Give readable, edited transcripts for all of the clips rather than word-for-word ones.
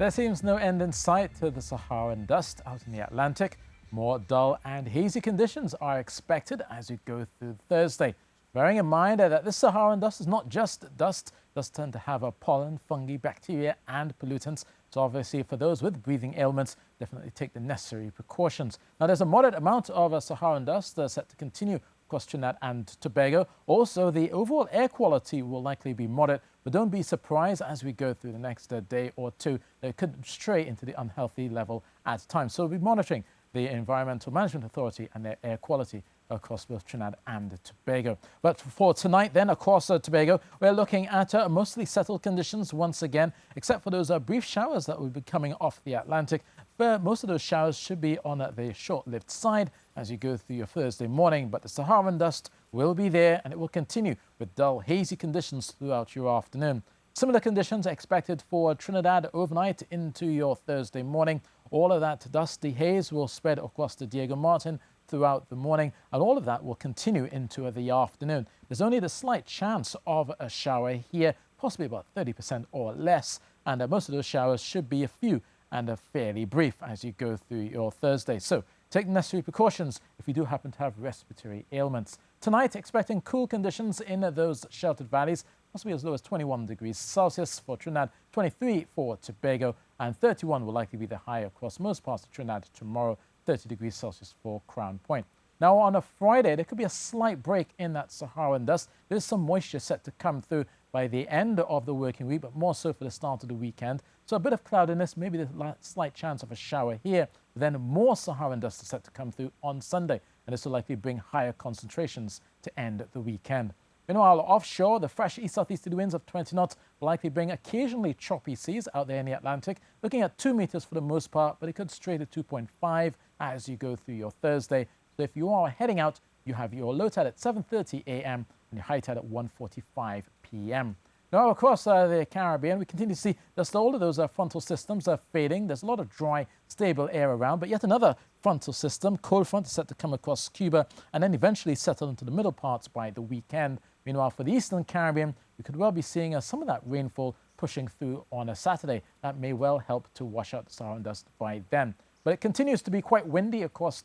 There seems no end in sight to the Saharan dust out in the Atlantic. More dull and hazy conditions are expected as we go through Thursday. Bearing in mind that this Saharan dust is not just dust, it does tend to have a pollen, fungi, bacteria and pollutants. So obviously for those with breathing ailments, definitely take the necessary precautions. Now there's a moderate amount of Saharan dust set to continue across Trinidad and Tobago. Also, the overall air quality will likely be moderate, but don't be surprised as we go through the next day or two that it could stray into the unhealthy level at times. So we'll be monitoring the Environmental Management Authority and their air quality across both Trinidad and Tobago. But for tonight then, across Tobago, we're looking at mostly settled conditions once again, except for those brief showers that will be coming off the Atlantic. But most of those showers should be on the short-lived side as you go through your Thursday morning. But the Saharan dust will be there, and it will continue with dull, hazy conditions throughout your afternoon. Similar conditions are expected for Trinidad overnight into your Thursday morning. All of that dusty haze will spread across the Diego Martin throughout the morning, and all of that will continue into the afternoon. There's only the slight chance of a shower here, possibly about 30% or less, and most of those showers should be a few and fairly brief as you go through your Thursday. So take the necessary precautions if you do happen to have respiratory ailments. Tonight, expecting cool conditions in those sheltered valleys, possibly as low as 21 degrees Celsius for Trinidad, 23 for Tobago, and 31 will likely be the high across most parts of Trinidad tomorrow, 30 degrees Celsius for Crown Point. Now on a Friday, there could be a slight break in that Saharan dust. There's some moisture set to come through by the end of the working week, but more so for the start of the weekend. So a bit of cloudiness, maybe the slight chance of a shower here. Then more Saharan dust is set to come through on Sunday, and this will likely bring higher concentrations to end the weekend. Meanwhile, offshore, the fresh east-southeasterly winds of 20 knots will likely bring occasionally choppy seas out there in the Atlantic, looking at 2 meters for the most part, but it could stray to 2.5 as you go through your Thursday. So if you are heading out, you have your low tide at 7:30 a.m. and your high tide at 1:45 p.m. Now, across the Caribbean, we continue to see just all of those frontal systems are fading. There's a lot of dry, stable air around, but yet another frontal system, cold front, is set to come across Cuba and then eventually settle into the middle parts by the weekend. Meanwhile, for the Eastern Caribbean, we could well be seeing some of that rainfall pushing through on a Saturday. That may well help to wash out the Saharan dust by then. But it continues to be quite windy across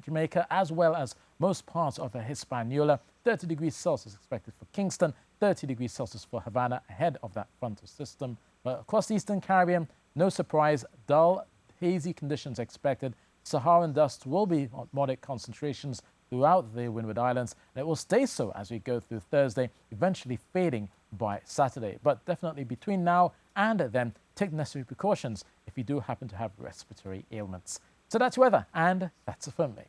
Jamaica as well as most parts of Hispaniola. 30 degrees Celsius expected for Kingston, 30 degrees Celsius for Havana ahead of that frontal system. But across the Eastern Caribbean, no surprise, dull, hazy conditions expected. Saharan dust will be at moderate concentrations throughout the Windward Islands, and it will stay so as we go through Thursday, eventually fading by Saturday. But definitely between now and then, take necessary precautions if you do happen to have respiratory ailments. So that's weather, and that's it from me.